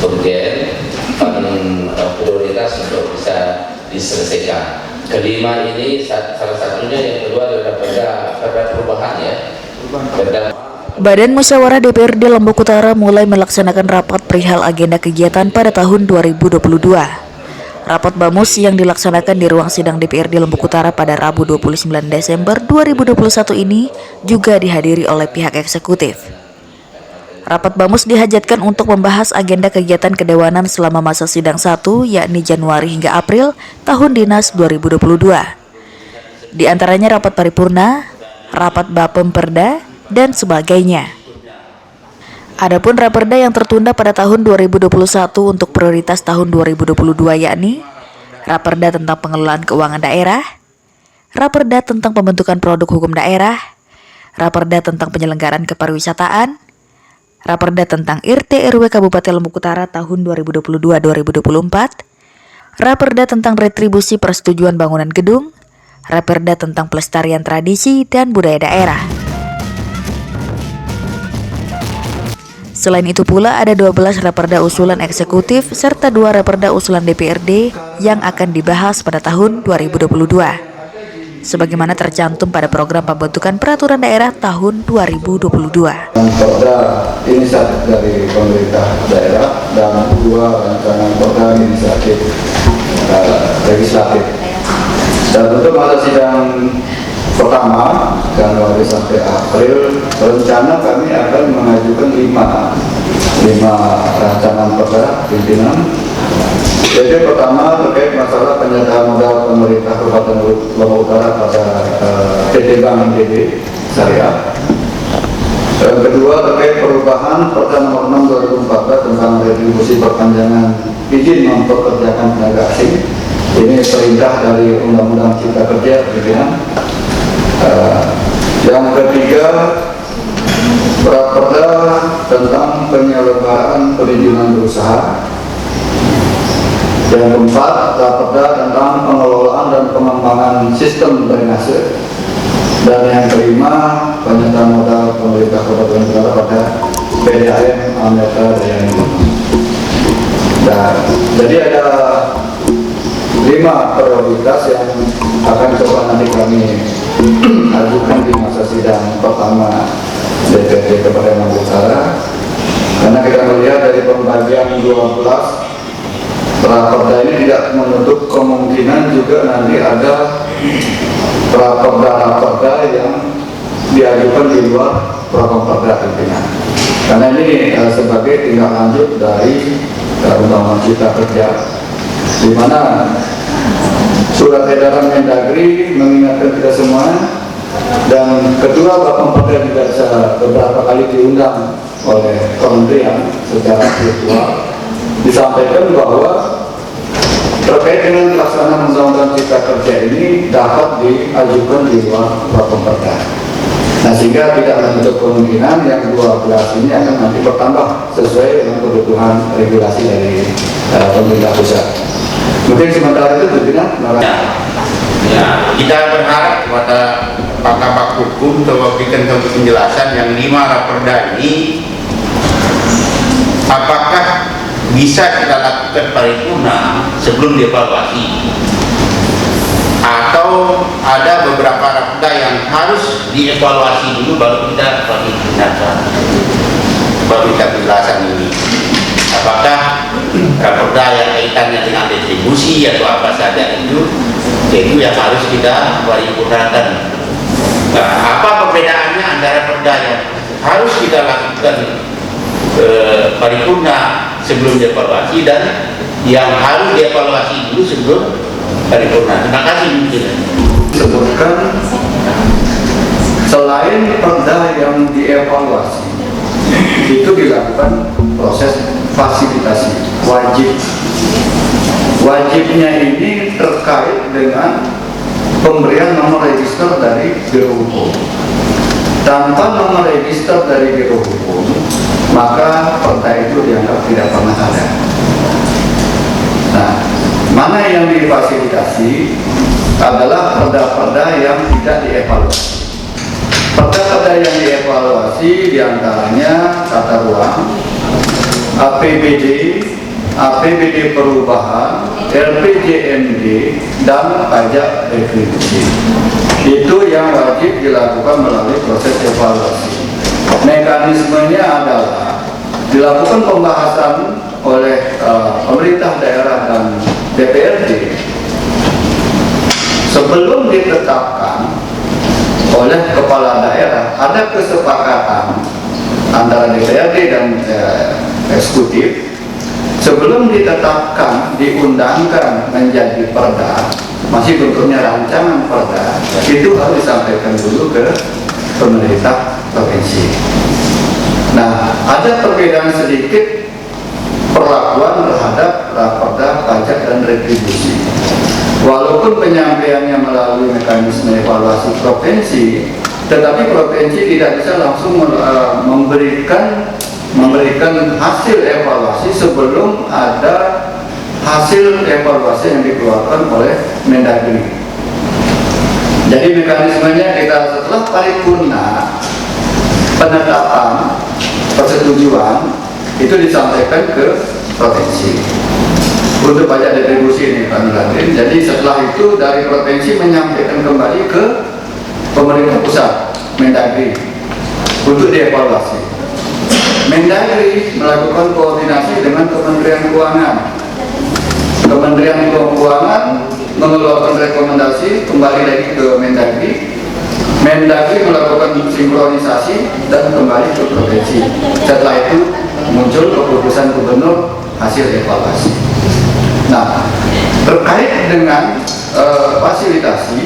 urgen dan prioritas untuk bisa diselesaikan. Kelima ini salah satunya, yang kedua adalah perda perubahan ya. Badan Musyawarah DPRD Lombok Utara mulai melaksanakan rapat perihal agenda kegiatan pada tahun 2022. Rapat BAMUS yang dilaksanakan di ruang sidang DPRD Lombok Utara pada Rabu 29 Desember 2021 ini juga dihadiri oleh pihak eksekutif. Rapat BAMUS dihajatkan untuk membahas agenda kegiatan kedewanan selama masa sidang 1, yakni Januari hingga April tahun dinas 2022. Di antaranya rapat paripurna, rapat Bapemperda, dan sebagainya. Adapun raperda yang tertunda pada tahun 2021 untuk prioritas tahun 2022 yakni Raperda tentang pengelolaan keuangan daerah, Raperda tentang pembentukan produk hukum daerah, Raperda tentang penyelenggaraan kepariwisataan, Raperda tentang RT RW Kabupaten Lombok Utara tahun 2022-2024, Raperda tentang retribusi persetujuan bangunan gedung, Raperda tentang pelestarian tradisi dan budaya daerah. Selain itu pula ada 12 raperda usulan eksekutif serta 2 raperda usulan DPRD yang akan dibahas pada tahun 2022. Sebagaimana tercantum pada program pembentukan peraturan daerah tahun 2022. Perda inisiatif dari pemerintah daerah dan 2 rancangan perda inisiatif legislatif. Dan untuk masa sidang pertama Januari sampai April, rencana kami akan mengajukan 5 rancangan perda pimpinan. Jadi pertama terkait masalah penyertaan modal pemerintah Kabupaten Lombok Utara pada PT Bank NTB Syariah. Yang kedua terkait perubahan Perda Nomor 6 2014 tentang retribusi perpanjangan izin mempekerjakan tenaga asing. Ini perintah dari Undang-Undang Cipta Kerja pimpinan. Yang ketiga, Raperda tentang penyelenggaraan perizinan berusaha. Yang keempat, Raperda tentang pengelolaan dan pengembangan sistem drainase. Dan yang kelima, penyertaan modal pemerintah Kabupaten Utara pada PDAM Ametra Daya Lindung. Jadi ada 5 prioritas yang akan coba nanti kami ajukan di masa sidang pertama DPRD Kabupaten Lombok Utara, karena kita melihat dari pembagian 12 raperda ini tidak menutup kemungkinan juga nanti ada raperda yang diajukan di luar Praperda pimpinan, karena ini sebagai tindak lanjut dari Undang-Undang Cipta Kerja, di mana surat edaran Mendagri mengingatkan kita semua, dan kedua Bapemperda juga beberapa kali diundang oleh kementerian secara virtual, disampaikan bahwa terkait dengan pelaksanaan Undang-Undang Cipta Kerja ini dapat diajukan di luar Bapemperda. Nah, sehingga tidak menutup kemungkinan yang 12 ini akan nanti bertambah sesuai dengan kebutuhan regulasi dari pemerintah pusat. Mungkin sementara itu pimpinan. Ya, kita berharap kepada pakar hukum untuk memberikan penjelasan yang 5 raperda ini, apakah bisa kita lakukan paripurna sebelum dievaluasi, atau ada beberapa raperda yang harus dievaluasi dulu baru kita paripurnakan. Baru kita penjelasan ini, apakah raperda yang kaitannya dengan distribusi atau apa saja itu yang harus kita paripurnakan. Nah, apa perbedaannya antara perda yang harus kita lakukan paripurna sebelum dievaluasi dan yang harus dievaluasi dulu sebelum paripurna? Terima kasih. Sebutkan selain perda yang dievaluasi itu dilakukan proses fasilitasi wajibnya ini terkait dengan pemberian nomor register dari Biro Hukum. Tanpa nomor register dari Biro Hukum, maka perda itu dianggap tidak pernah ada. Nah, mana yang difasilitasi adalah perda-perda yang tidak dievaluasi. Perda-perda yang dievaluasi diantaranya tata ruang, APBD, APBD perubahan, LPJMD, dan pajak retribusi. Itu yang wajib dilakukan melalui proses evaluasi. Mekanismenya adalah dilakukan pembahasan oleh pemerintah daerah dan DPRD sebelum ditetapkan oleh kepala daerah. Ada kesepakatan antara DPRD dan eksekutif sebelum ditetapkan, diundangkan menjadi perda, masih bentuknya rancangan perda, itu harus disampaikan dulu ke pemerintah provinsi. Nah, ada perbedaan sedikit perlakuan terhadap raperda pajak dan retribusi. Walaupun penyampaiannya melalui mekanisme evaluasi provinsi, tetapi provinsi tidak bisa langsung memberikan hasil evaluasi sebelum ada hasil evaluasi yang dikeluarkan oleh Mendagri. Jadi mekanismenya kita setelah paripurna penetapan persetujuan itu disampaikan ke provinsi untuk pajak retribusi ini Pak Miladin. Jadi setelah itu dari provinsi menyampaikan kembali ke pemerintah pusat Mendagri untuk dievaluasi. Mendagri melakukan koordinasi dengan Kementerian Keuangan. Kementerian Keuangan mengeluarkan rekomendasi kembali lagi ke Mendagri. Mendagri melakukan sinkronisasi dan kembali ke provinsi. Setelah itu muncul keputusan gubernur hasil evaluasi. Nah, terkait dengan fasilitasi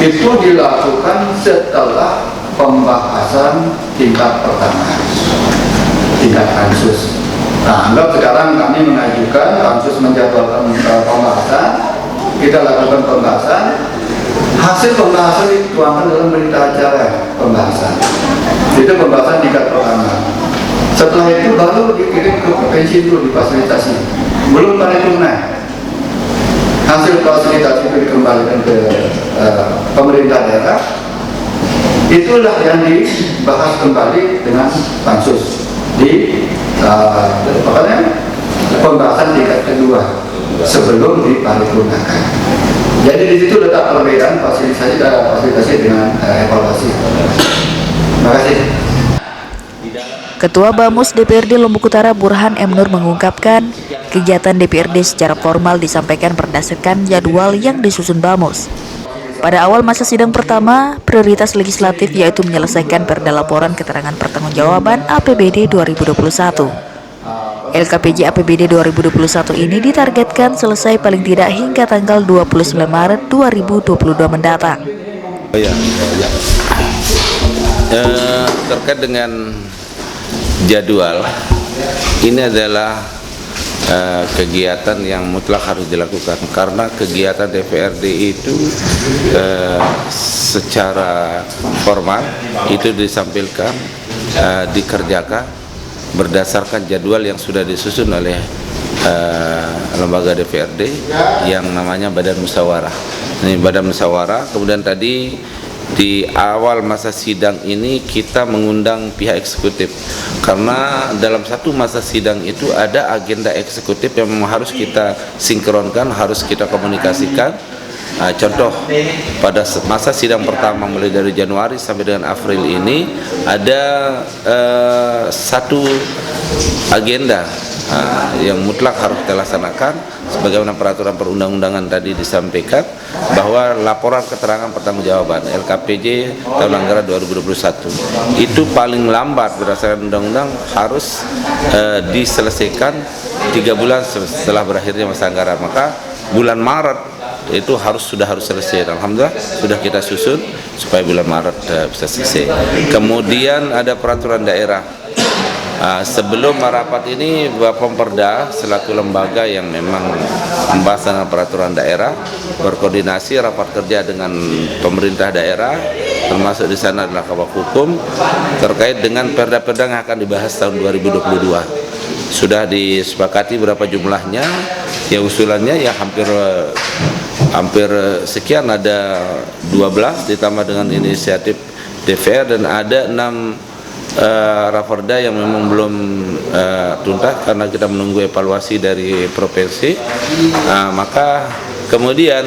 itu dilakukan setelah pembahasan tingkat pertama, tingkat pansus. Nah, anggap sekarang kami mengajukan pansus menjadwalkan pembahasan, kita lakukan pembahasan. Hasil pembahasan dituangkan dalam berita acara pembahasan. Itu pembahasan tingkat pertama. Setelah itu baru dikirim ke provinsi itu difasilitasi. Belum paripurna. Hasil fasilitasi itu dikembalikan ke pemerintah daerah. Itulah yang dibahas kembali dengan pansus di pembahasan tingkat kedua sebelum diparipurnakan. Jadi di situ letak perbedaan fasilitasi dengan evaluasi. Terima kasih. Ketua Bamus DPRD Lombok Utara Burhan M. Nur mengungkapkan, kegiatan DPRD secara formal disampaikan berdasarkan jadwal yang disusun Bamus. Pada awal masa sidang pertama, prioritas legislatif yaitu menyelesaikan perda laporan keterangan pertanggungjawaban APBD 2021. LKPJ APBD 2021 ini ditargetkan selesai paling tidak hingga tanggal 29 Maret 2022 mendatang. Terkait dengan jadwal, ini adalah kegiatan yang mutlak harus dilakukan karena kegiatan DPRD itu secara formal itu disampaikan, dikerjakan berdasarkan jadwal yang sudah disusun oleh lembaga DPRD yang namanya Badan Musyawarah. Ini Badan Musyawarah. Kemudian tadi di awal masa sidang ini kita mengundang pihak eksekutif karena dalam satu masa sidang itu ada agenda eksekutif yang harus kita sinkronkan, harus kita komunikasikan. Contoh pada masa sidang pertama mulai dari Januari sampai dengan April ini ada satu agenda yang mutlak harus kita laksanakan sebagaimana peraturan perundang-undangan tadi disampaikan bahwa laporan keterangan pertanggungjawaban LKPJ tahun anggaran 2021 itu paling lambat berdasarkan undang-undang harus diselesaikan 3 bulan setelah berakhirnya masa anggaran. Maka bulan Maret itu sudah harus selesai. Alhamdulillah sudah kita susun supaya bulan Maret bisa selesai. Kemudian ada peraturan daerah. Sebelum rapat ini Bapemperda selaku lembaga yang memang membahas dengan peraturan daerah berkoordinasi rapat kerja dengan pemerintah daerah, termasuk di sana adalah Kabak Hukum terkait dengan perda-perda yang akan dibahas tahun 2022. Sudah disepakati berapa jumlahnya, ya usulannya ya hampir sekian, ada 12 ditambah dengan inisiatif DPR dan ada 6 Raperda yang memang belum tuntas karena kita menunggu evaluasi dari provinsi. Maka kemudian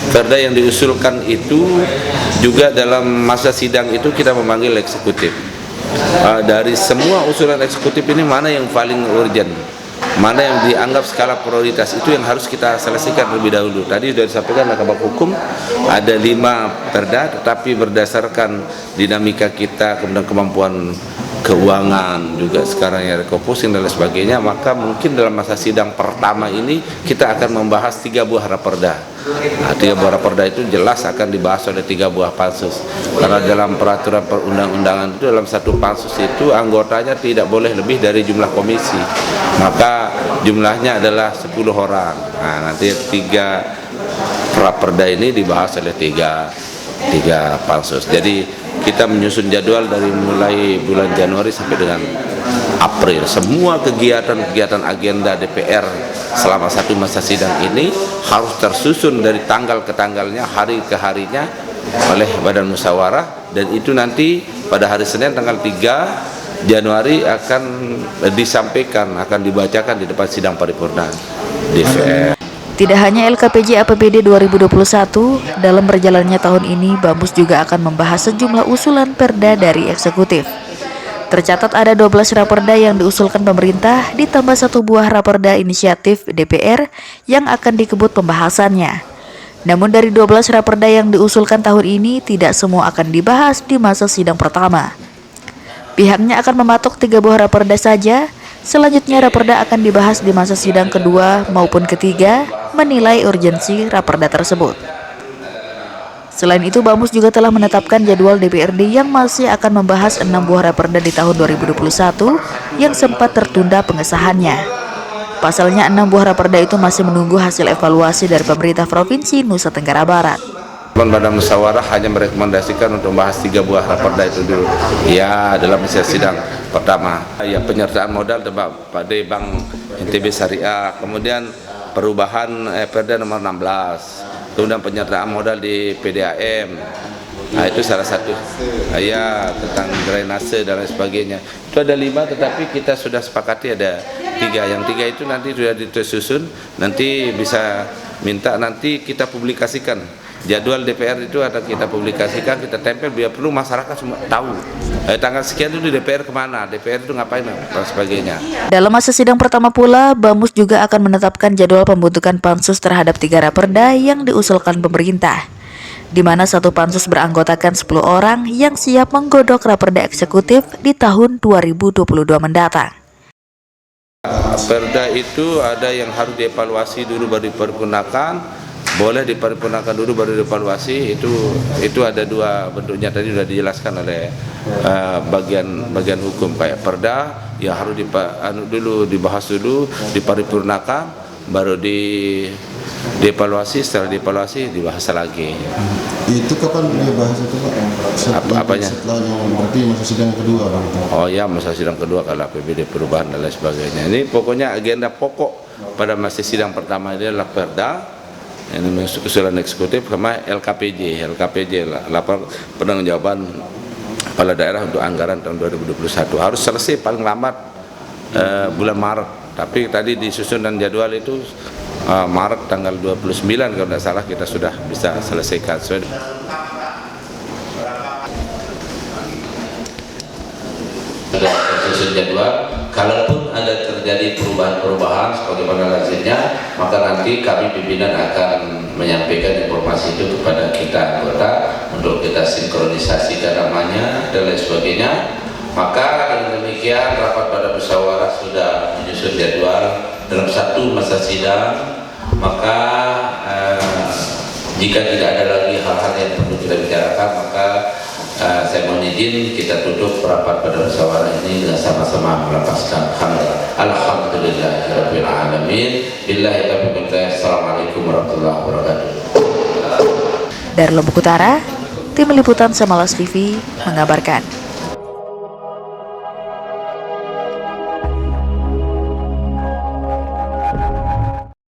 perda yang diusulkan itu juga dalam masa sidang itu kita memanggil eksekutif. Dari semua usulan eksekutif ini mana yang paling urgent, mana yang dianggap skala prioritas, itu yang harus kita selesaikan terlebih dahulu. Tadi sudah disampaikan oleh Kabak Hukum ada 5 perda, tetapi berdasarkan dinamika kita, kemudian kemampuan keuangan juga sekarang ya refocusing dan lain sebagainya, maka mungkin dalam masa sidang pertama ini kita akan membahas 3 buah raperda. 3 buah raperda itu jelas akan dibahas oleh 3 buah pansus, karena dalam peraturan perundang-undangan itu dalam satu pansus itu anggotanya tidak boleh lebih dari jumlah komisi, maka jumlahnya adalah 10 orang. Nanti 3 raperda ini dibahas oleh 3 pansus. Jadi kita menyusun jadwal dari mulai bulan Januari sampai dengan April. Semua kegiatan agenda DPR selama satu masa sidang ini harus tersusun dari tanggal ke tanggalnya, hari ke harinya oleh Badan Musyawarah, dan itu nanti pada hari Senin tanggal 3 Januari akan disampaikan, akan dibacakan di depan sidang paripurna DPR. Tidak hanya LKPJ APBD 2021, dalam berjalannya tahun ini, Bamus juga akan membahas sejumlah usulan perda dari eksekutif. Tercatat ada 12 raperda yang diusulkan pemerintah, ditambah 1 buah raperda inisiatif DPR yang akan dikebut pembahasannya. Namun dari 12 raperda yang diusulkan tahun ini, tidak semua akan dibahas di masa sidang pertama. Pihaknya akan mematok 3 buah raperda saja. Selanjutnya raperda akan dibahas di masa sidang kedua maupun ketiga, menilai urgensi raperda tersebut. Selain itu, Bamus juga telah menetapkan jadwal DPRD yang masih akan membahas 6 buah raperda di tahun 2021 yang sempat tertunda pengesahannya. Pasalnya 6 buah raperda itu masih menunggu hasil evaluasi dari pemerintah Provinsi Nusa Tenggara Barat. Badan Musyawarah hanya merekomendasikan untuk membahas 3 buah raperda itu dulu. Ya, dalam masa sidang pertama. Ya, penyertaan modal pada Bank NTB Syariah, kemudian perubahan perda nomor 16, kemudian penyertaan modal di PDAM. Itu salah satu. Ya, tentang drainase dan lain sebagainya. Itu ada 5, tetapi kita sudah sepakati ada 3. Yang 3 itu nanti sudah disusun, nanti bisa minta nanti kita publikasikan. Jadwal DPR itu ada kita publikasikan, kita tempel, biar perlu masyarakat semua tahu tanggal sekian itu DPR kemana, DPR itu ngapain dan sebagainya. Dalam masa sidang pertama pula, Bamus juga akan menetapkan jadwal pembentukan pansus terhadap 3 raperda yang diusulkan pemerintah, di mana satu pansus beranggotakan 10 orang yang siap menggodok raperda eksekutif di tahun 2022 mendatang. Perda itu ada yang harus dievaluasi dulu baru dipergunakan, boleh dipergunakan dulu baru dievaluasi. Itu ada 2 bentuknya, tadi sudah dijelaskan oleh bagian hukum. Kayak perda yang harus dibahas dulu, diparipurnakan, baru dievaluasi, setelah dievaluasi dibahas lagi. Itu kapan dibahas itu Pak? Apanya? Setelah yang berarti masa sidang kedua Pak. Oh ya, masa sidang kedua kalau APBD perubahan dan lain sebagainya. Ini pokoknya agenda pokok pada masa sidang pertama ini adalah perda, ini usulan eksekutif, sama LKPJ lapor penanggung-jawaban kepala daerah untuk anggaran tahun 2021 harus selesai paling lambat bulan Maret. Tapi tadi disusun dan jadwal itu Maret tanggal 29 kalau tidak salah kita sudah bisa selesaikan. Sudah tersusun jadwal, kalaupun ada terjadi perubahan-perubahan sebagaimana lazimnya, maka nanti kami pimpinan akan menyampaikan informasi itu kepada kita anggota untuk kita sinkronisasikan namanya dan lain sebagainya. Maka dengan demikian rapat pada musyawarah sudah menyusun jadwal dalam satu masa sidang. Maka jika tidak ada lagi hal-hal yang perlu kita bicarakan, maka saya mohon izin kita tutup rapat pada musyawarah ini dengan sama-sama melepaskan hamdalah. Alhamdulillahirabbil alamin. Billahi taufiq wal hidayah. Assalamualaikum warahmatullahi wabarakatuh. Dari Lombok Utara, tim liputan Samalas TV mengabarkan.